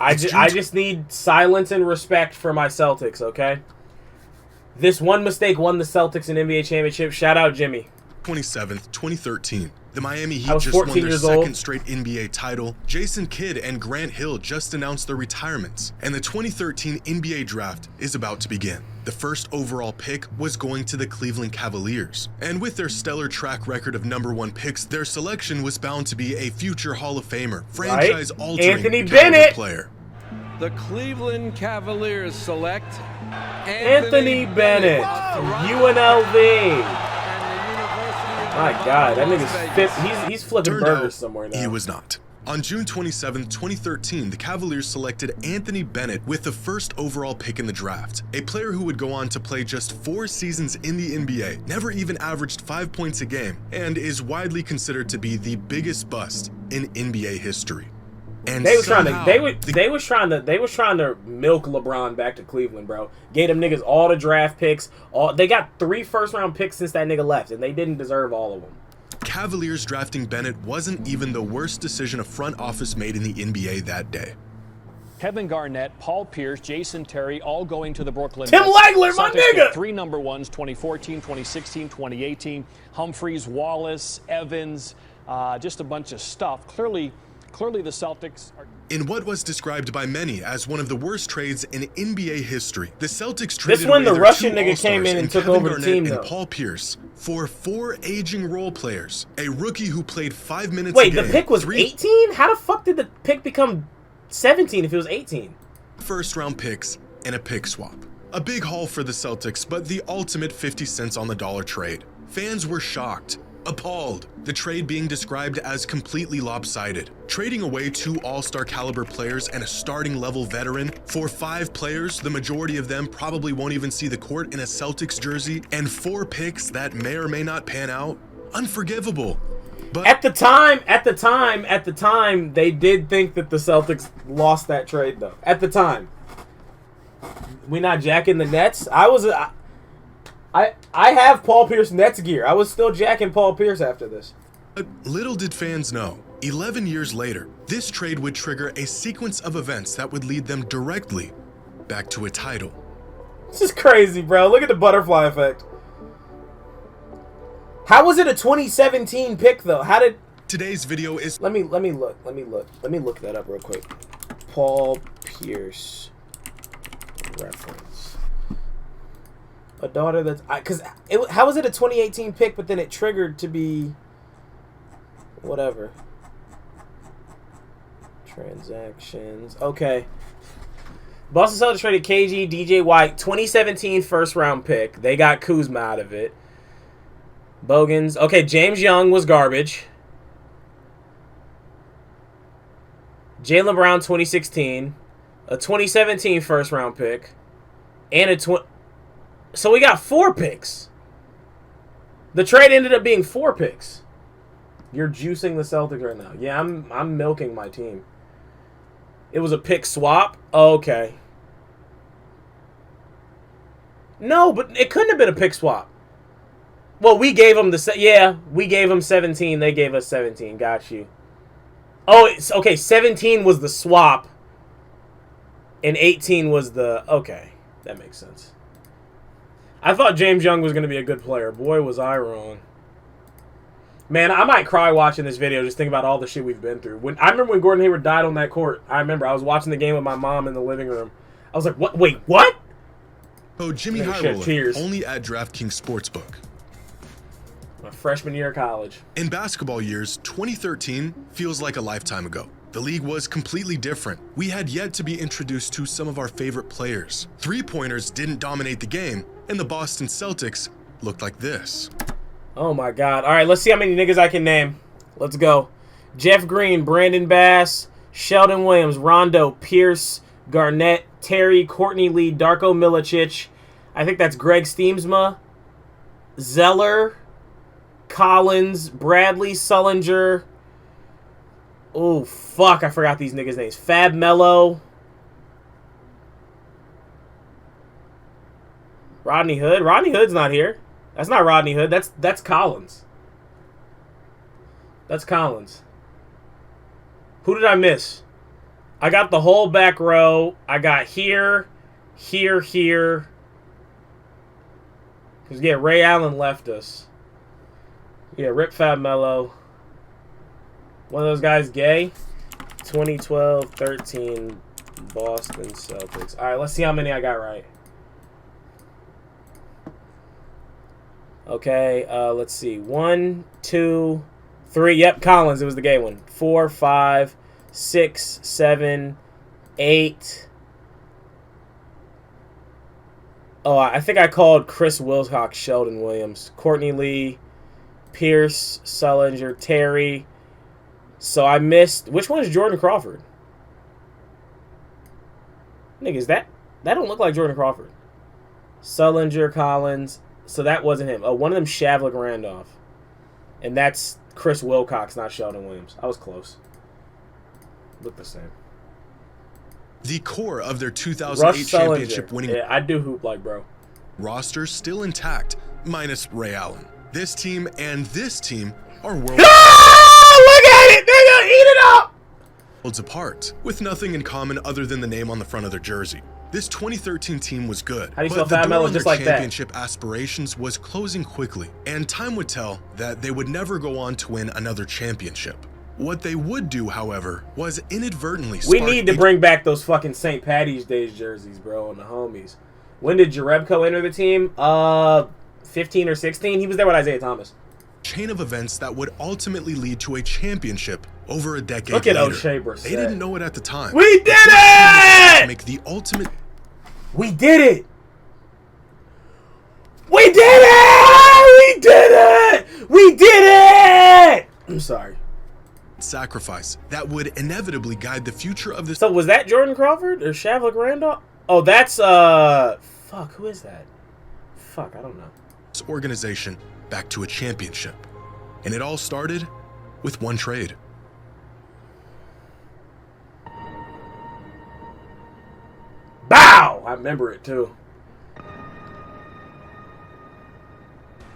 I just need silence and respect for my Celtics, okay? This one mistake won the Celtics an NBA championship. Shout out Jimmy. 27th, 2013. The Miami Heat just won their second straight NBA title. Jason Kidd and Grant Hill just announced their retirements. And the 2013 NBA draft is about to begin. The first overall pick was going to the Cleveland Cavaliers. And with their stellar track record of #1 picks, their selection was bound to be a future Hall of Famer, franchise-altering caliber player. The Cleveland Cavaliers select Anthony Bennett, UNLV. My God, that nigga's he's flipping burgers somewhere now. He was not. On June 27, 2013, the Cavaliers selected Anthony Bennett with the first overall pick in the draft, a player who would go on to play just 4 seasons in the NBA, never even averaged 5 points a game, and is widely considered to be the biggest bust in NBA history. And they was trying to milk LeBron back to Cleveland, bro. Gave them niggas all the draft picks. They got 3 first-round picks since that nigga left, and they didn't deserve all of them. Cavaliers drafting Bennett wasn't even the worst decision a front office made in the NBA that day. Kevin Garnett, Paul Pierce, Jason Terry, all going to the Brooklyn Tim Nets. Legler, my nigga! 3 number ones, 2014, 2016, 2018. Humphreys, Wallace, Evans, just a bunch of stuff. Clearly the Celtics are... In what was described by many as one of the worst trades in NBA history, the Celtics traded this when the away Russian their 2 nigga came in and took Kevin over Garnett the team, and though. Paul Pierce for 4 aging role players, a rookie who played 5 minutes Wait, a game. the pick was 18? How the fuck did the pick become 17 if it was 18? First-round picks and a pick swap. A big haul for the Celtics, but the ultimate 50 cents on the dollar trade. Fans were shocked. Appalled, the trade being described as completely lopsided. Trading away 2 all-star caliber players and a starting level veteran for 5 players, the majority of them probably won't even see the court in a Celtics jersey, and 4 picks that may or may not pan out. Unforgivable. But at the time, they did think that the Celtics lost that trade, though. At the time. We not jacking the Nets? I have Paul Pierce Nets gear. I was still jacking Paul Pierce after this. But little did fans know, 11 years later, this trade would trigger a sequence of events that would lead them directly back to a title. This is crazy, bro. Look at the butterfly effect. How was it a 2017 pick, though? How did... Today's video is... Let me look that up real quick. Paul Pierce reference. A daughter that's... how was it a 2018 pick, but then it triggered to be... Whatever. Transactions. Okay. Boston Celtics traded KG, DJ White, 2017 first-round pick. They got Kuzma out of it. Bogans. Okay, James Young was garbage. Jaylen Brown, 2016. A 2017 first-round pick. And a... So we got 4 picks. The trade ended up being 4 picks. You're juicing the Celtics right now. Yeah, I'm milking my team. It was a pick swap? Okay. No, but it couldn't have been a pick swap. Well, we gave them we gave them 17. They gave us 17. Got you. Oh, it's okay. 17 was the swap. And 18 was the... Okay. That makes sense. I thought James Young was going to be a good player. Boy, was I wrong. Man, I might cry watching this video just thinking about all the shit we've been through. I remember when Gordon Hayward died on that court. I remember I was watching the game with my mom in the living room. I was like, "What? Wait, what?" Oh, Jimmy Highroller, only at DraftKings Sportsbook. My freshman year of college. In basketball years, 2013 feels like a lifetime ago. The league was completely different. We had yet to be introduced to some of our favorite players. 3-pointers didn't dominate the game, and the Boston Celtics looked like this. Oh my God. All right, let's see how many niggas I can name. Let's go. Jeff Green, Brandon Bass, Sheldon Williams, Rondo, Pierce, Garnett, Terry, Courtney Lee, Darko Milicic. I think that's Greg Steemsma, Zeller, Collins, Bradley, Sullinger. Oh, fuck. I forgot these niggas' names. Fab Mello. Rodney Hood. Rodney Hood's not here. That's not Rodney Hood. That's Collins. That's Collins. Who did I miss? I got the whole back row. I got here, here, here. Because, yeah, Ray Allen left us. Yeah, Rip Fab Mello. One of those guys gay. 2012-13 Boston Celtics. All right, let's see how many I got right. Okay, let's see. 1, 2, 3. Yep, Collins. It was the gay one. 4, 5, 6, 7, 8. Oh, I think I called Chris Wilcox Sheldon Williams. Courtney Lee, Pierce, Sullinger, Terry. So I missed. Which one is Jordan Crawford? Niggas, that don't look like Jordan Crawford. Sullinger, Collins. So that wasn't him. Oh, one of them Shavlik Randolph. And that's Chris Wilcox, not Sheldon Williams. I was close. Look the same. The core of their 2008 championship winning I do hoop like bro. roster still intact, minus Ray Allen. This team and this team are worlds Look at it! They're gonna eat it up! apart, with nothing in common other than the name on the front of their jersey. This 2013 team was good, How do you but spell the Fab door Mello on just their like that? championship aspirations was closing quickly, and time would tell that they would never go on to win another championship. What they would do, however, was inadvertently We spark need to bring back those fucking St. Patty's Day jerseys, bro, and the homies. When did Jerebko enter the team? 15 or 16? He was there with Isaiah Thomas. chain of events that would ultimately lead to a championship over a decade Look at later. O'Shea Brissett. They didn't know it at the time. We did it! Make the ultimate. We did it! We did it! We did it! We did it! I'm sorry. Sacrifice that would inevitably guide the future of this So was that Jordan Crawford or Shavlik Randolph? Oh, that's fuck, who is that? Fuck, I don't know. organization back to a championship. And it all started with one trade. Bow! I remember it too.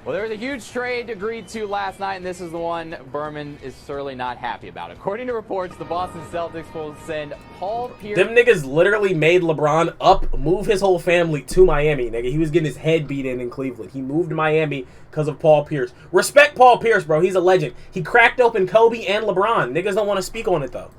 Well, there was a huge trade agreed to last night, and this is the one Berman is certainly not happy about. According to reports, the Boston Celtics will send Paul Pierce. Them niggas literally made LeBron move his whole family to Miami, nigga. He was getting his head beat in Cleveland. He moved to Miami because of Paul Pierce. Respect Paul Pierce, bro. He's a legend. He cracked open Kobe and LeBron. Niggas don't want to speak on it, though.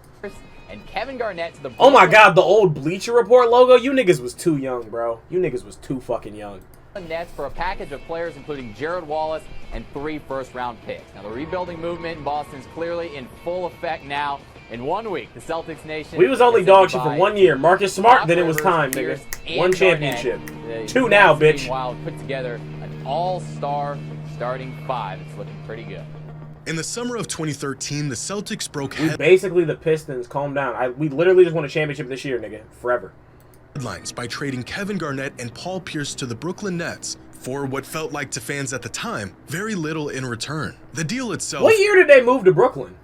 And Kevin Garnett to the... Oh my God, the old Bleacher Report logo? You niggas was too young, bro. You niggas was too fucking young. Nets for a package of players including Jared Wallace and 3 first-round picks. Now, the rebuilding movement in Boston is clearly in full effect now. In 1 week, the Celtics nation... We was only dog shit for 1 year. Marcus Smart, then it was time, nigga. 1 championship. 2 now, bitch. Meanwhile, put together an all-star starting 5. It's looking pretty good. In the summer of 2013, the Celtics broke We basically the Pistons. Calm down. We literally just won a championship this year, nigga. Forever. headlines by trading Kevin Garnett and Paul Pierce to the Brooklyn Nets for what felt like to fans at the time very little in return. The deal itself What year did they move to Brooklyn?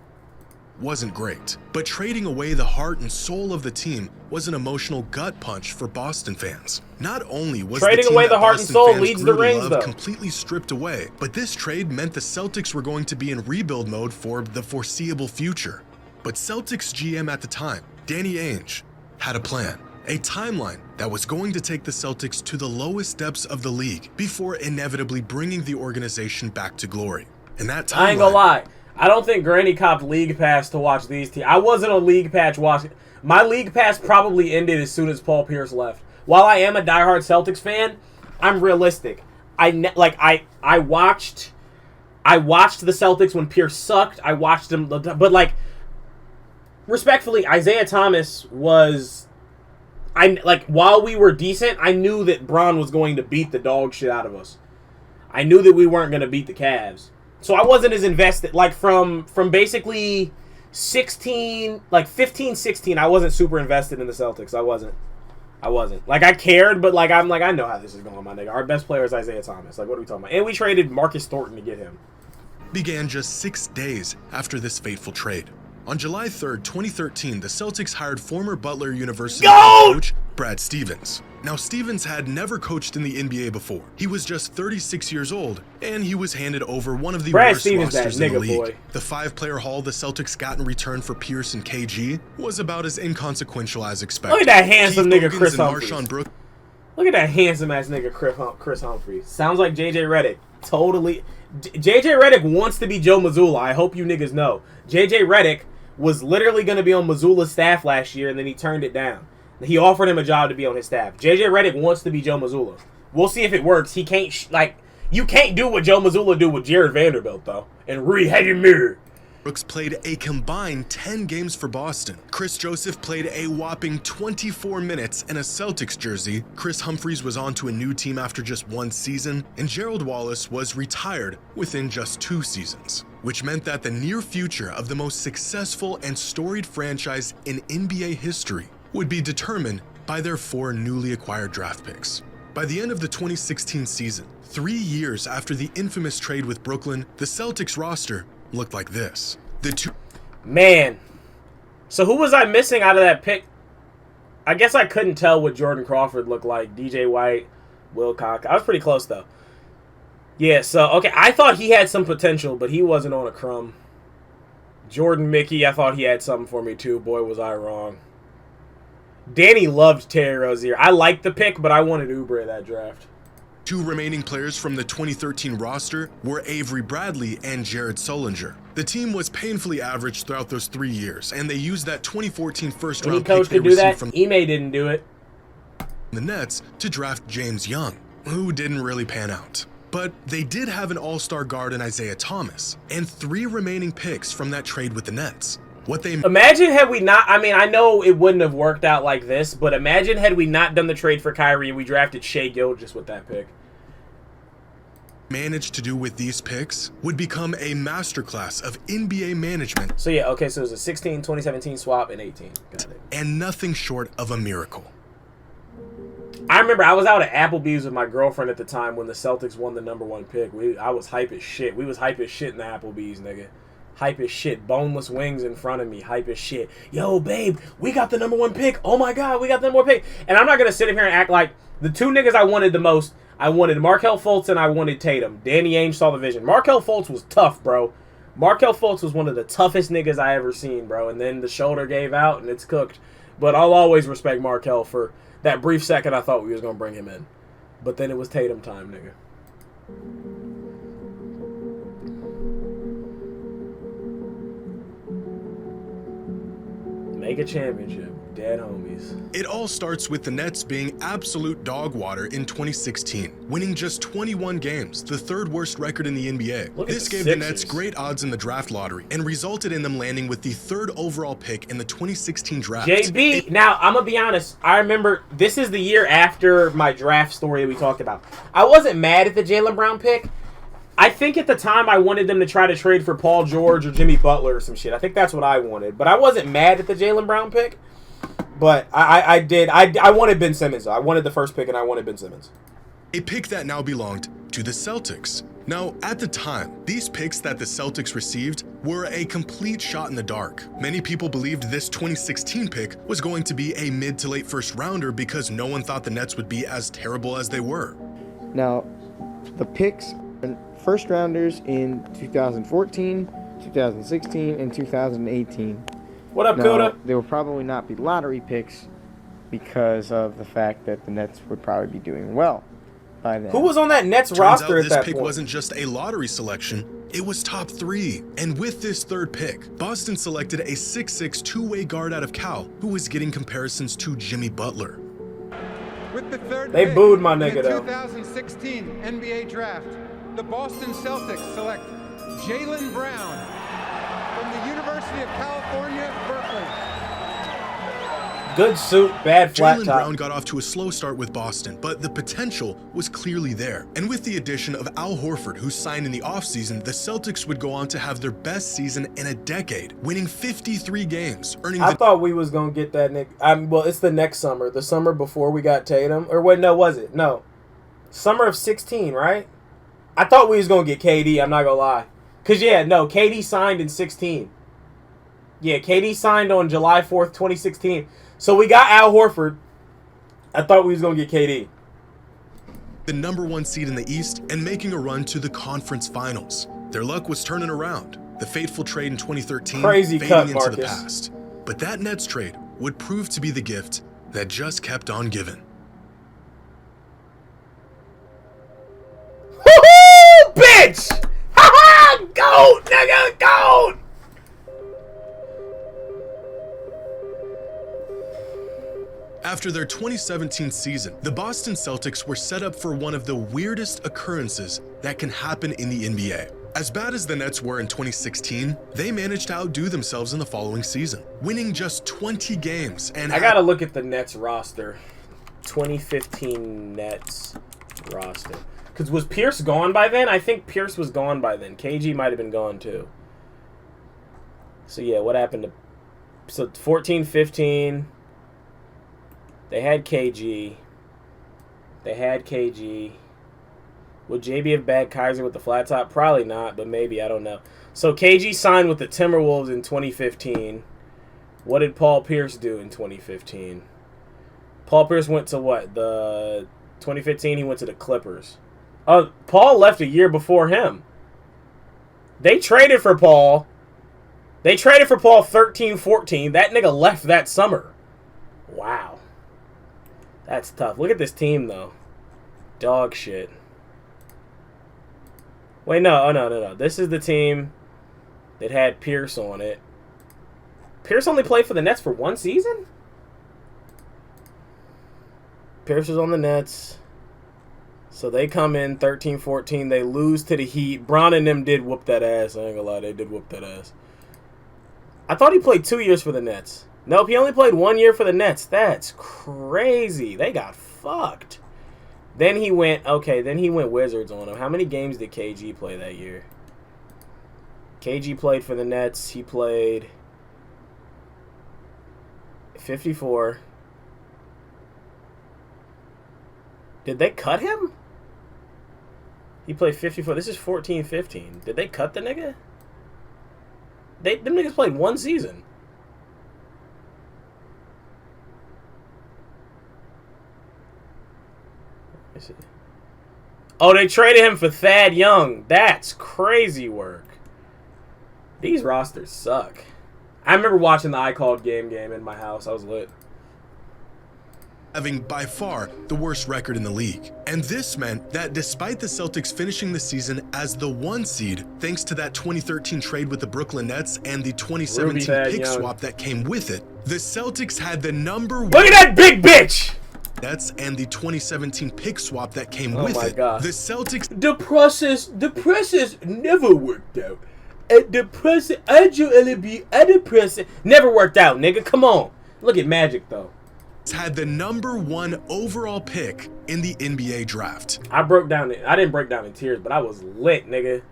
wasn't great, but trading away the heart and soul of the team was an emotional gut punch for Boston fans. Not only was Trading the team away that the heart and Boston soul fans leads grew to to rings, love though. completely stripped away, but this trade meant the Celtics were going to be in rebuild mode for the foreseeable future. But Celtics GM at the time, Danny Ainge, had a plan. A timeline that was going to take the Celtics to the lowest depths of the league before inevitably bringing the organization back to glory. And that timeline... I ain't gonna lie. I don't think Granny copped League Pass to watch these teams. I wasn't a League Pass watching. My League Pass probably ended as soon as Paul Pierce left. While I am a diehard Celtics fan, I'm realistic. I watched the Celtics when Pierce sucked. I watched them, but like, respectfully, Isaiah Thomas was... while we were decent, I knew that Bron was going to beat the dog shit out of us. I knew that we weren't going to beat the Cavs. So I wasn't as invested. Like, from basically 15, 16, I wasn't super invested in the Celtics. I wasn't. Like, I cared, but, like, I'm like, I know how this is going, my nigga. Our best player is Isaiah Thomas. Like, what are we talking about? And we traded Marcus Thornton to get him. began just 6 days after this fateful trade. On July 3rd, 2013, the Celtics hired former Butler University coach Brad Stevens. Now, Stevens had never coached in the NBA before. He was just 36 years old, and he was handed over one of the worst rosters in the league. The 5-player haul the Celtics got in return for Pierce and KG was about as inconsequential as expected. Look at that handsome nigga Chris Humphries. Look at that handsome ass nigga Chris Humphries. Sounds like JJ Redick. Totally. JJ Redick wants to be Joe Mazzulla. I hope you niggas know. JJ Redick was literally going to be on Mazzulla's staff last year, and then he turned it down. He offered him a job to be on his staff. JJ Redick wants to be Joe Mazzulla. We'll see if it works. He can't, you can't do what Joe Mazzulla do with Jared Vanderbilt, though. And Brooks played a combined 10 games for Boston. Chris Joseph played a whopping 24 minutes in a Celtics jersey. Chris Humphries was on to a new team after just 1 season. And Gerald Wallace was retired within just 2 seasons. Which meant that the near future of the most successful and storied franchise in NBA history would be determined by their 4 newly acquired draft picks. By the end of the 2016 season, 3 years after the infamous trade with Brooklyn, the Celtics roster looked like this. Man. So who was I missing out of that pick? I guess I couldn't tell what Jordan Crawford looked like. DJ White, Wilcox. I was pretty close, though. Yeah, so, okay, I thought he had some potential, but he wasn't on a crumb. Jordan Mickey, I thought he had something for me, too. Boy, was I wrong. Danny loved Terry Rozier. I liked the pick, but I wanted Oubre that draft. 2 remaining players from the 2013 roster were Avery Bradley and Jared Sullinger. The team was painfully average throughout those 3 years, and they used that 2014 first-round pick they received from Ime didn't do it. The Nets to draft James Young, who didn't really pan out. But they did have an all-star guard in Isaiah Thomas, and 3 remaining picks from that trade with the Nets. Imagine had we not, I mean, I know it wouldn't have worked out like this, but imagine had we not done the trade for Kyrie and we drafted Shai Gilgeous with that pick. Managed to do with these picks would become a masterclass of NBA management. So yeah, okay, so it was a 16, 2017 swap, and 18. Got it. And nothing short of a miracle. I remember I was out at Applebee's with my girlfriend at the time when the Celtics won the #1 pick. I was hype as shit. We was hype as shit in the Applebee's, nigga. Hype as shit. Boneless wings in front of me. Hype as shit. Yo, babe, we got the #1 pick. Oh my God, we got the #1 pick. And I'm not going to sit here and act like the 2 niggas I wanted the most. I wanted Markelle Fultz and I wanted Tatum. Danny Ainge saw the vision. Markelle Fultz was tough, bro. Markelle Fultz was one of the toughest niggas I ever seen, bro. And then the shoulder gave out and it's cooked. But I'll always respect Markelle for that brief second I thought we was going to bring him in. But then it was Tatum time, nigga. Make a championship. Dead homies. It all starts with the Nets being absolute dog water in 2016, winning just 21 games, the 3rd worst record in the NBA. This gave the Nets great odds in the draft lottery and resulted in them landing with the 3rd overall pick in the 2016 draft. JB, now I'm going to be honest. I remember this is the year after my draft story that we talked about. I wasn't mad at the Jaylen Brown pick. I think at the time I wanted them to try to trade for Paul George or Jimmy Butler or some shit. I think that's what I wanted. But I wasn't mad at the Jaylen Brown pick. But I did. I wanted Ben Simmons, though. I wanted the first pick, and I wanted Ben Simmons. A pick that now belonged to the Celtics. Now, at the time, these picks that the Celtics received were a complete shot in the dark. Many people believed this 2016 pick was going to be a mid to late first rounder because no one thought the Nets would be as terrible as they were. Now, the picks, first rounders in 2014, 2016, and 2018. What up, Coda? They will probably not be lottery picks because of the fact that the Nets would probably be doing well by then. Who was on that Nets roster at that point? This pick wasn't just a lottery selection, it was top 3. And with this 3rd pick, Boston selected a 6'6" two-way guard out of Cal who was getting comparisons to Jimmy Butler. With the 3rd they pick booed my nigga, in the though. 2016 NBA Draft, the Boston Celtics select Jaylen Brown from the University of California, Berkeley. Good suit, bad flat Jaylen top. Brown got off to a slow start with Boston, but the potential was clearly there. And with the addition of Al Horford, who signed in the offseason, the Celtics would go on to have their best season in a decade, winning 53 games, earning I thought we was going to get that nigga. Well, it's the next summer. The summer before we got Tatum. Or wait, no, was it? No. Summer of 16, right? I thought we was going to get KD, I'm not going to lie. Because, yeah, no, KD signed in 16. Yeah, KD signed on July 4th, 2016. So we got Al Horford. I thought we was gonna get KD. The #1 seed in the East and making a run to the conference finals. Their luck was turning around. The fateful trade in 2013 Crazy fading cut, into the Marcus. past. But that Nets trade would prove to be the gift that just kept on giving. Woohoo, bitch! Ha ha! Goat, nigga, goat! After their 2017 season, the Boston Celtics were set up for one of the weirdest occurrences that can happen in the NBA. As bad as the Nets were in 2016, they managed to outdo themselves in the following season, winning just 20 games and I gotta look at the Nets roster. 2015 Nets roster. Because was Pierce gone by then? I think Pierce was gone by then. KG might have been gone too. So yeah, what happened to... So 14, 15... They had KG. They had KG. Would JB have bagged Kaiser with the flat top? Probably not, but maybe. I don't know. So KG signed with the Timberwolves in 2015. What did Paul Pierce do in 2015? Paul Pierce went to what? The 2015, he went to the Clippers. Paul left a year before him. They traded for Paul. They traded for Paul 13-14. That nigga left that summer. Wow. That's tough. Look at this team, though. Dog shit. Wait, no. Oh, no. This is the team that had Pierce on it. Pierce only played for the Nets for one season? Pierce was on the Nets. So they come in 13-14. They lose to the Heat. Bron and them did whoop that ass. I ain't gonna lie. They did whoop that ass. I thought he played 2 years for the Nets. Nope, he only played 1 year for the Nets. That's crazy. They got fucked. Then he went Wizards on him. How many games did KG play that year? KG played for the Nets. He played 54. Did they cut him? He played 54. This is 14-15. Did they cut the nigga? Them niggas played one season. Oh, they traded him for Thad Young. That's crazy work. These rosters suck. I remember watching the I Called Game in my house. I was lit. Having by far the worst record in the league. And this meant that despite the Celtics finishing the season as the 1 seed, thanks to that 2013 trade with the Brooklyn Nets and the 2017 pick swap that came with it, the Celtics had the #1... Look at that big bitch! Nets and the 2017 pick swap that came with it. God. The Celtics... The process never worked out. The process never worked out, nigga. Come on. Look at Magic, though. Had the #1 overall pick in the NBA draft. I didn't break down in tears, but I was lit, nigga.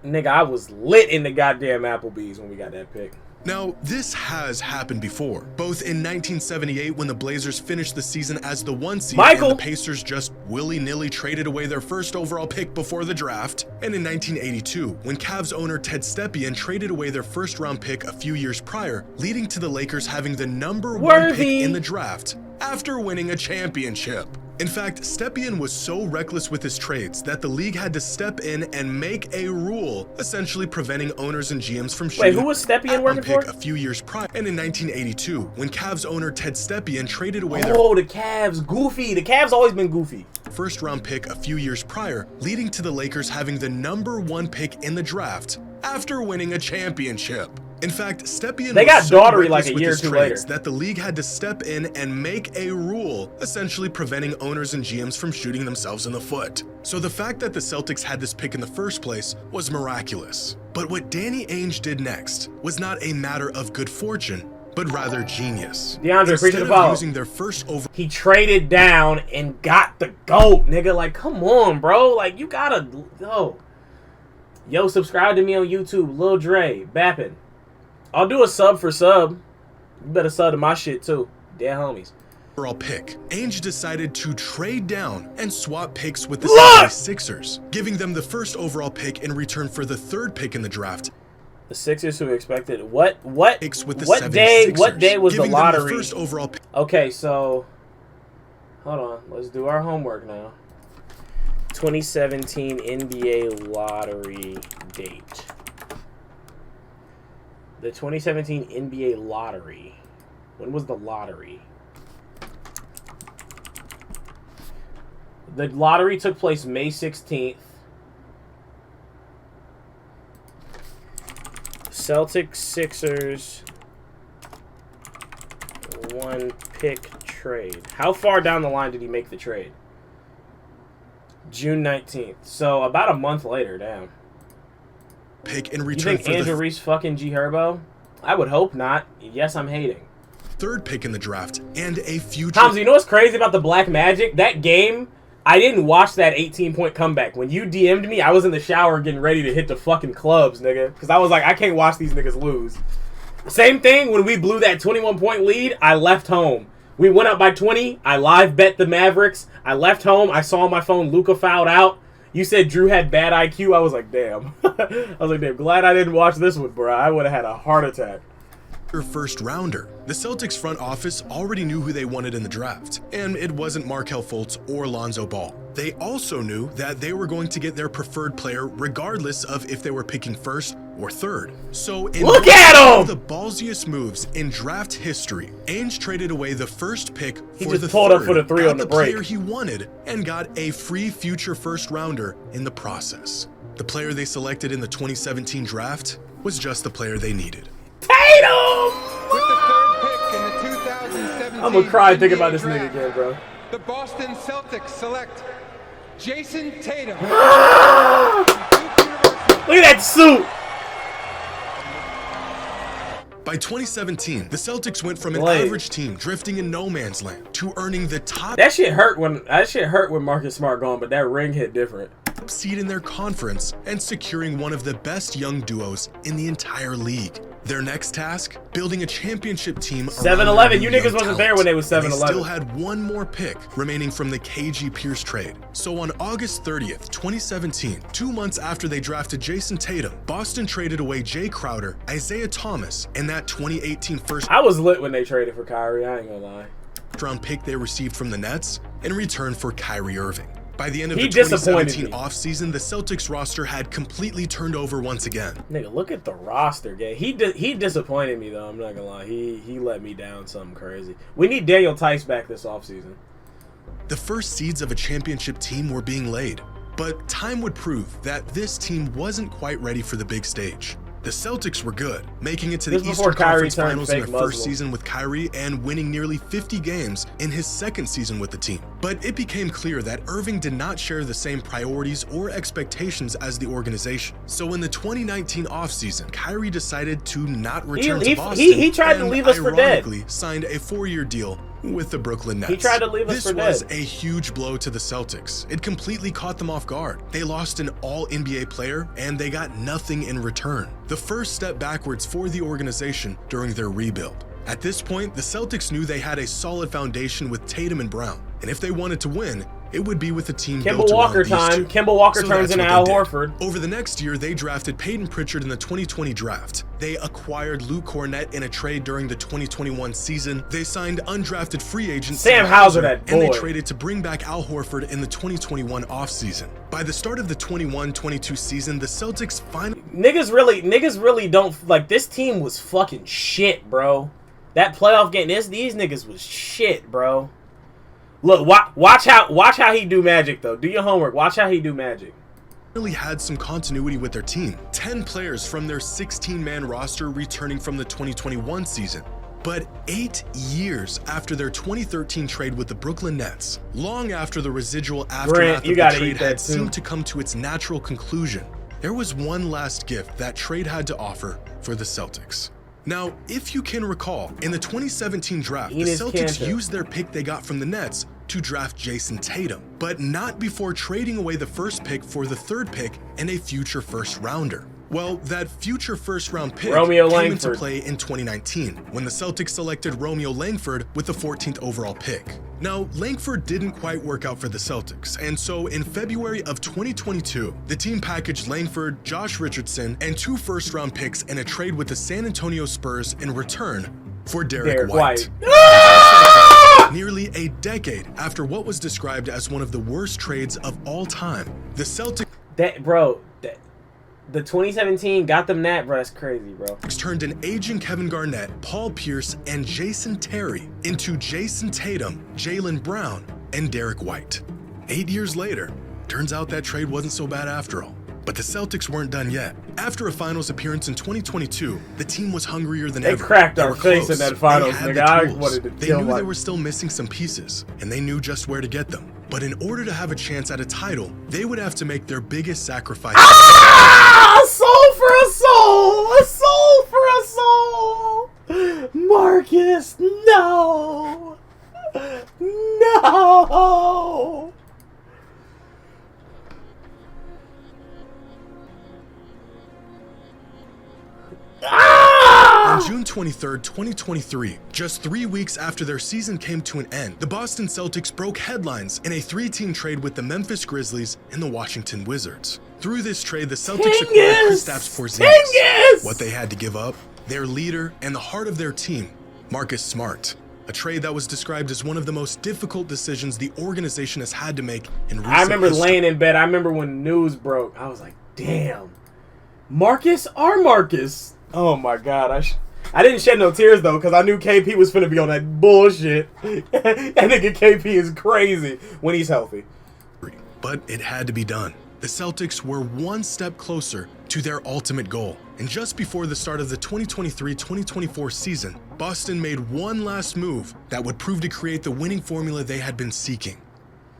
Nigga, I was lit in the goddamn Applebee's when we got that pick. Now, this has happened before, both in 1978 when the Blazers finished the season as the 1 seed and the Pacers just willy-nilly traded away their first overall pick before the draft, and in 1982 when Cavs owner Ted Stepien traded away their first-round pick a few years prior, leading to the Lakers having the #1 pick in the draft after winning a championship. In fact, Stepien was so reckless with his trades that the league had to step in and make a rule, essentially preventing owners and GMs from shooting. Wait, who was Stepien working for? A few years prior, and in 1982, when Cavs owner Ted Stepien traded away their the Cavs, goofy. The Cavs always been goofy. First-round pick a few years prior, leading to the Lakers having the #1 pick in the draft after winning a championship. In fact, Stepien got was so daughtery like a with year or his two trades later that the league had to step in and make a rule, essentially preventing owners and GMs from shooting themselves in the foot. So the fact that the Celtics had this pick in the first place was miraculous. But what Danny Ainge did next was not a matter of good fortune, but rather genius. DeAndre, appreciate the follow. Using their first he traded down and got the GOAT, nigga. Like, come on, bro. Like, you gotta... Yo, subscribe to me on YouTube. Lil Dre, Bappin. I'll do a sub for sub. You better sub to my shit, too. Dead homies. Overall pick. Ainge decided to trade down and swap picks with the 76ers, giving them the first overall pick in return for the 3rd pick in the draft. The Sixers who expected what Picks with the day 76ers, what day was the giving them lottery? first overall pick. Okay, so hold on. Let's do our homework now. 2017 NBA lottery date. The 2017 NBA lottery. When was the lottery? The lottery took place May 16th. Celtics, Sixers, 1 pick trade. How far down the line did he make the trade? June 19th. So about a month later, damn. Pick in You return think for Andrew the Reese fucking G Herbo? I would hope not. Yes, I'm hating. third pick in the draft and a future. Tom's, you know what's crazy about the Black Magic? That game, I didn't watch that 18-point comeback. When you DM'd me, I was in the shower getting ready to hit the fucking clubs, nigga. Because I was like, I can't watch these niggas lose. Same thing when we blew that 21-point lead, I left home. We went up by 20. I live bet the Mavericks. I left home. I saw on my phone Luka fouled out. You said Jrue had bad IQ. I was like, damn. I was like, damn, glad I didn't watch this one, bro. I would have had a heart attack. First rounder. The Celtics front office already knew who they wanted in the draft, and it wasn't Markelle Fultz or Lonzo Ball. They also knew that they were going to get their preferred player regardless of if they were picking first or third. So in Look at one of him! the ballsiest moves in draft history, Ainge traded away the first pick He for just the pulled third, up for the 3 got on the the break. player he wanted, and got a free future first rounder in the process. The player they selected in the 2017 draft was just the player they needed. Tatum! With the third pick in the 2017 I'm gonna cry thinking NBA about this draft, nigga again, bro. The Boston Celtics select Jayson Tatum. Look at that suit! By 2017, the Celtics went from an Blade. average team drifting in no man's land to earning the top That shit hurt when Marcus Smart gone, but that ring hit different. seed in their conference and securing one of the best young duos in the entire league. Their next task, building a championship team. 7-Eleven, you niggas wasn't there when they was 7-Eleven. They still had one more pick remaining from the KG Pierce trade. So on August 30th, 2017, 2 months after they drafted Jayson Tatum, Boston traded away Jay Crowder, Isaiah Thomas, and that 2018 first I was lit when they traded for Kyrie, I ain't gonna lie. round pick they received from the Nets in return for Kyrie Irving. By the end of He the disappointed 2017 me. offseason, the Celtics roster had completely turned over once again. Nigga, look at the roster, gang. He disappointed me, though, I'm not gonna lie. He let me down something crazy. We need Daniel Tice back this offseason. The first seeds of a championship team were being laid, but time would prove that this team wasn't quite ready for the big stage. The Celtics were good, making it to the This before Eastern Kyrie Conference turned Finals in fake their first Muslim. season with Kyrie and winning nearly 50 games in his second season with the team. But it became clear that Irving did not share the same priorities or expectations as the organization. So in the 2019 offseason, Kyrie decided to not return to Boston. he tried to and leave us for dead. ironically signed a 4-year deal with the Brooklyn Nets. He tried to leave us for dead. This was a huge blow to the Celtics. It completely caught them off guard. They lost an all-NBA player, and they got nothing in return. The first step backwards for the organization during their rebuild. At this point, the Celtics knew they had a solid foundation with Tatum and Brown, and if they wanted to win, it would be with a team Kemba built Walker around these time. two. Kemba Walker So turns that's into what Al they did. Horford. Over the next year, they drafted Peyton Pritchard in the 2020 draft. They acquired Luke Cornett in a trade during the 2021 season. They signed undrafted free agent Sam Hauser, that and they boy. traded to bring back Al Horford in the 2021 offseason. By the start of the 21-22 season, the Celtics finally Niggas really don't like this team was fucking shit, bro. That playoff game, these niggas was shit, bro. Look, watch how he do magic though. Do your homework. Watch how he do magic. had some continuity with their team. 10 players from their 16-man roster returning from the 2021 season. But 8 years after their 2013 trade with the Brooklyn Nets, long after the residual aftermath you of the gotta trade eat that had too. seemed to come to its natural conclusion, there was one last gift that trade had to offer for the Celtics. Now, if you can recall, in the 2017 draft, the Enes Celtics Kanter. used their pick they got from the Nets to draft Jayson Tatum, but not before trading away the first pick for the third pick and a future first rounder. Well, that future first round pick Romeo came into Langford. play in 2019 when the Celtics selected Romeo Langford with the 14th overall pick. Now, Langford didn't quite work out for the Celtics, and so in February of 2022, the team packaged Langford, Josh Richardson, and 2 first-round picks in a trade with the San Antonio Spurs in return for Derrick White. Nearly a decade after what was described as one of the worst trades of all time, the Celtics... The 2017 got them that, bro. That's crazy, bro. Turned an aging Kevin Garnett, Paul Pierce, and Jason Terry into Jayson Tatum, Jaylen Brown, and Derrick White. 8 years later, turns out that trade wasn't so bad after all. But the Celtics weren't done yet. After a finals appearance in 2022, the team was hungrier than ever. They cracked our face in that finals, nigga. I wanted to They knew they were still missing some pieces, and they knew just where to get them. But in order to have a chance at a title, they would have to make their biggest sacrifice. A soul for a soul! A soul for a soul! Marcus, no! No! On June 23rd, 2023, just 3 weeks after their season came to an end, the Boston Celtics broke headlines in a 3-team trade with the Memphis Grizzlies and the Washington Wizards. Through this trade, the Celtics acquired kristaps porzingis. What they had to give up? Their leader and the heart of their team, Marcus Smart. A trade that was described as one of the most difficult decisions the organization has had to make in recent I remember history. laying in bed. I remember when news broke. I was like, damn. Marcus or Marcus? Oh my God. I didn't shed no tears though, because I knew KP was finna be on that bullshit. That nigga KP is crazy when he's healthy. But it had to be done. The Celtics were one step closer to their ultimate goal. And just before the start of the 2023-2024 season, Boston made one last move that would prove to create the winning formula they had been seeking.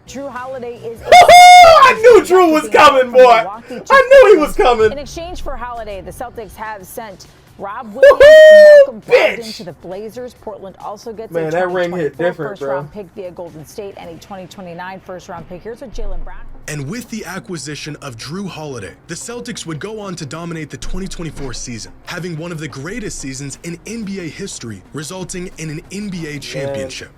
Jrue Holiday is... I knew Jrue was coming, boy. I knew he was coming. In exchange for Holiday, the Celtics have sent Rob Williams and Malcolm Brogdon to the Blazers. Portland also gets a 2024 first-round pick via Golden State and a 2029 first-round pick. Here's what Jaylen Brown... And with the acquisition of Jrue Holiday, the Celtics would go on to dominate the 2024 season, having one of the greatest seasons in NBA history, resulting in an NBA championship.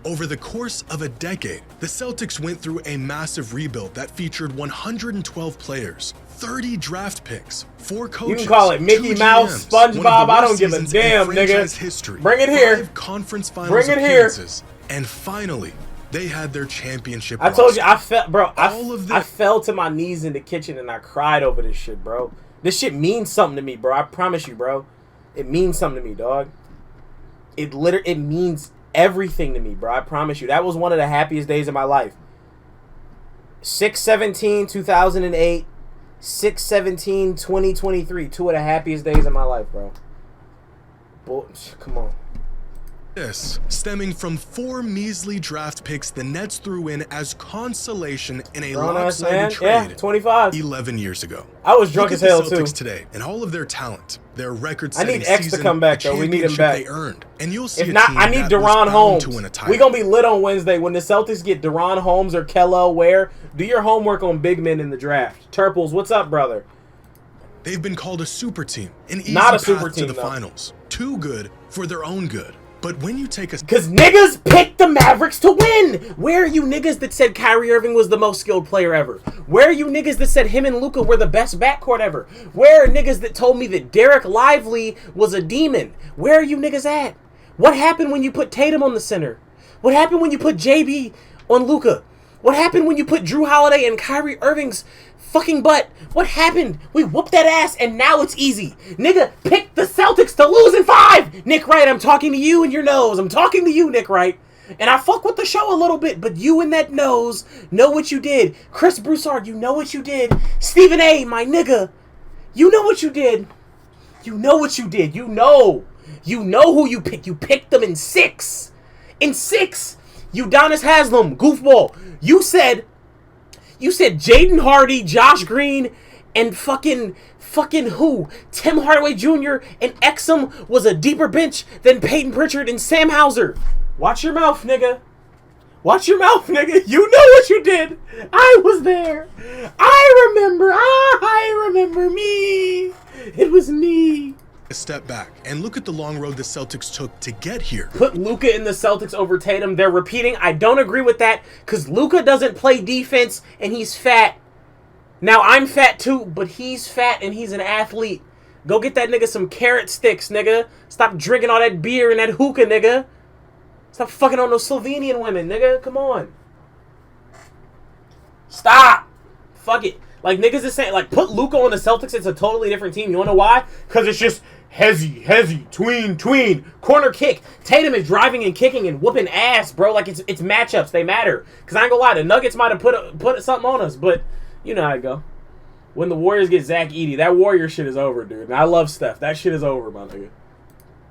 Over the course of a decade, the Celtics went through a massive rebuild that featured 112 players, 30 draft picks, 4 coaches, you can call it Mickey Mouse, SpongeBob, I don't give a damn, nigga. History, bring it here. 5 conference finals appearances, and finally, they had their championship. I told you, I felt, bro. I fell to my knees in the kitchen and I cried over this shit, bro. This shit means something to me, bro. I promise you, bro. It means something to me, dog. It means everything to me, bro. I promise you. That was one of the happiest days of my life. 6/17/2008, 6/17/2023. 2 of the happiest days of my life, bro. Come on. This stemming from 4 measly draft picks the Nets threw in as consolation in a lopsided trade 25. 11 years ago. I was drunk as hell too. today, and all of their talent, their record-setting season. I need X to come back though. We need him back. They earned, and you'll see. If not, I need Deron Holmes. We gonna be lit on Wednesday when the Celtics get Deron Holmes or Kello Ware. Do your homework on big men in the draft. Turples, what's up, brother? They've been called a super team, an easy not a path super team to the finals. Too good for their own good. But when you take a... Because niggas picked the Mavericks to win! Where are you niggas that said Kyrie Irving was the most skilled player ever? Where are you niggas that said him and Luka were the best backcourt ever? Where are niggas that told me that Derek Lively was a demon? Where are you niggas at? What happened when you put Tatum on the center? What happened when you put JB on Luka? What happened when you put Jrue Holiday and Kyrie Irving's fucking butt? What happened? We whooped that ass and now it's easy. Nigga, pick the Celtics to lose in 5. Nick Wright, I'm talking to you in your nose. I'm talking to you, Nick Wright. And I fuck with the show a little bit, but you in that nose know what you did. Chris Broussard, you know what you did. Stephen A, my nigga, you know what you did. You know what you did. You know who you picked. You picked them in 6. In 6. Udonis Haslem, goofball. You said Jaden Hardy, Josh Green, and fucking who? Tim Hardaway Jr. and Exum was a deeper bench than Peyton Pritchard and Sam Hauser. Watch your mouth, nigga. Watch your mouth, nigga. You know what you did. I was there. I remember me. It was me. a step back and look at the long road the Celtics took to get here. Put Luka in the Celtics over Tatum. They're repeating. I don't agree with that because Luka doesn't play defense and he's fat. Now, I'm fat too, but he's fat and he's an athlete. Go get that nigga some carrot sticks, nigga. Stop drinking all that beer and that hookah, nigga. Stop fucking on those Slovenian women, nigga. Come on. Stop. Fuck it. Like, niggas is saying, like, put Luka on the Celtics. It's a totally different team. You wanna know why? Because it's just hezzy, tween, corner kick. Tatum is driving and kicking and whooping ass, bro. Like, it's matchups. They matter. Because I ain't gonna lie, the Nuggets might have put something on us, but you know how it go. When the Warriors get Zach Edey, that Warrior shit is over, dude. And I love Steph. That shit is over, my nigga.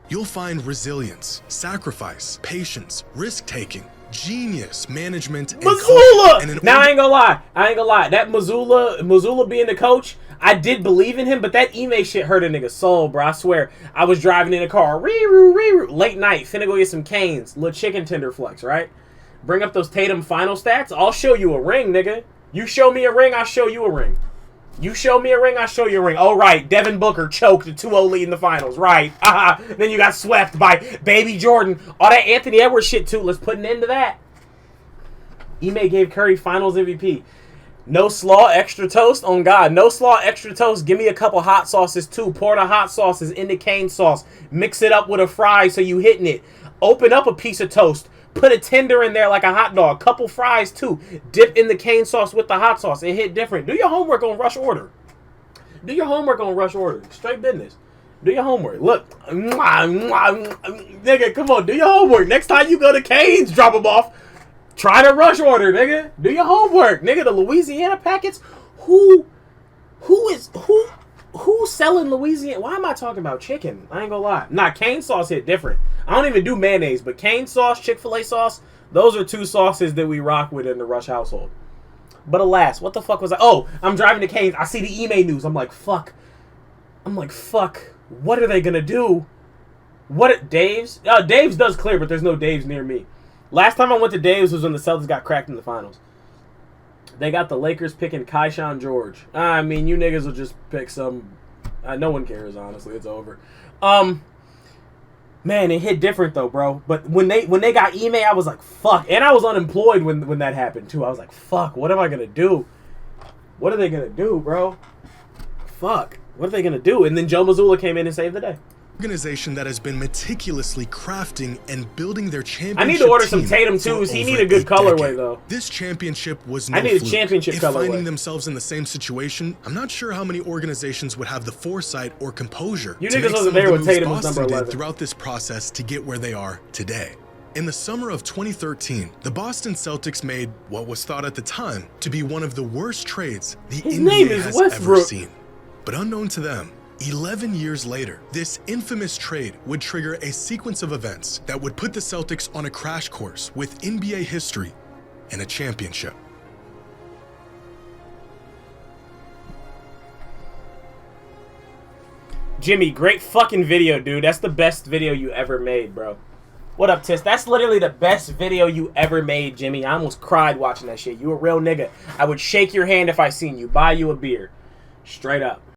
You'll find resilience, sacrifice, patience, risk-taking, genius, management, and Mazzulla! Now, I ain't gonna lie. That Mazzulla being the coach, I did believe in him, but that Ime shit hurt a nigga soul, bro. I swear. I was driving in a car, late night, finna go get some canes, little chicken tender flex, right? Bring up those Tatum final stats. I'll show you a ring, nigga. You show me a ring, I'll show you a ring. You show me a ring, I'll show you a ring. Oh, right. Devin Booker choked a 2-0 lead in the finals. Right. Then you got swept by Baby Jordan. All that Anthony Edwards shit, too. Let's put an end to that. Ime gave Curry finals MVP. No slaw, extra toast. On God. No slaw, extra toast. Give me a couple hot sauces, too. Pour the hot sauces into cane sauce. Mix it up with a fry so you hitting it. Open up a piece of toast. Put a tender in there like a hot dog. Couple fries, too. Dip in the cane sauce with the hot sauce. It hit different. Do your homework on Rush Order. Do your homework on Rush Order. Straight business. Do your homework. Look. Nigga, come on. Do your homework. Next time you go to Cane's, drop them off. Try the Rush Order, nigga. Do your homework. Nigga, the Louisiana packets. Who's selling Louisiana? Why am I talking about chicken? I ain't gonna lie. Nah, cane sauce hit different. I don't even do mayonnaise, but cane sauce, Chick-fil-A sauce, those are two sauces that we rock with in the Rush household. But alas, what the fuck was I? Oh, I'm driving to Cane's. I see the Ime news. I'm like, fuck. What are they gonna do? Dave's? Dave's does clear, but there's no Dave's near me. Last time I went to Dave's was when the Celtics got cracked in the finals. They got the Lakers picking Keyshawn George. I mean, you niggas will just pick some. No one cares, honestly. It's over. Man, it hit different though, bro. But when they got Ime, I was like, fuck. And I was unemployed when that happened too. I was like, fuck. What am I gonna do? What are they gonna do, bro? Fuck. What are they gonna do? And then Joe Mazzulla came in and saved the day. Organization that has been meticulously crafting and building their championship. I need to order some Tatum too. He need a good colorway though. This championship was no I need fluke. a championship colorway. Finding themselves in the same situation, I'm not sure how many organizations would have the foresight or composure you to niggas make wasn't some there of when the moves Tatum was Boston number did 11 throughout this process to get where they are today. In the summer of 2013, the Boston Celtics made what was thought at the time to be one of the worst trades the NBA has ever seen. But unknown to them, 11 years later, this infamous trade would trigger a sequence of events that would put the Celtics on a crash course with NBA history and a championship. Jimmy, great fucking video, dude. That's the best video you ever made, bro. What up, Tis? That's literally the best video you ever made, Jimmy. I almost cried watching that shit. You a real nigga. I would shake your hand if I seen you. Buy you a beer. Straight up.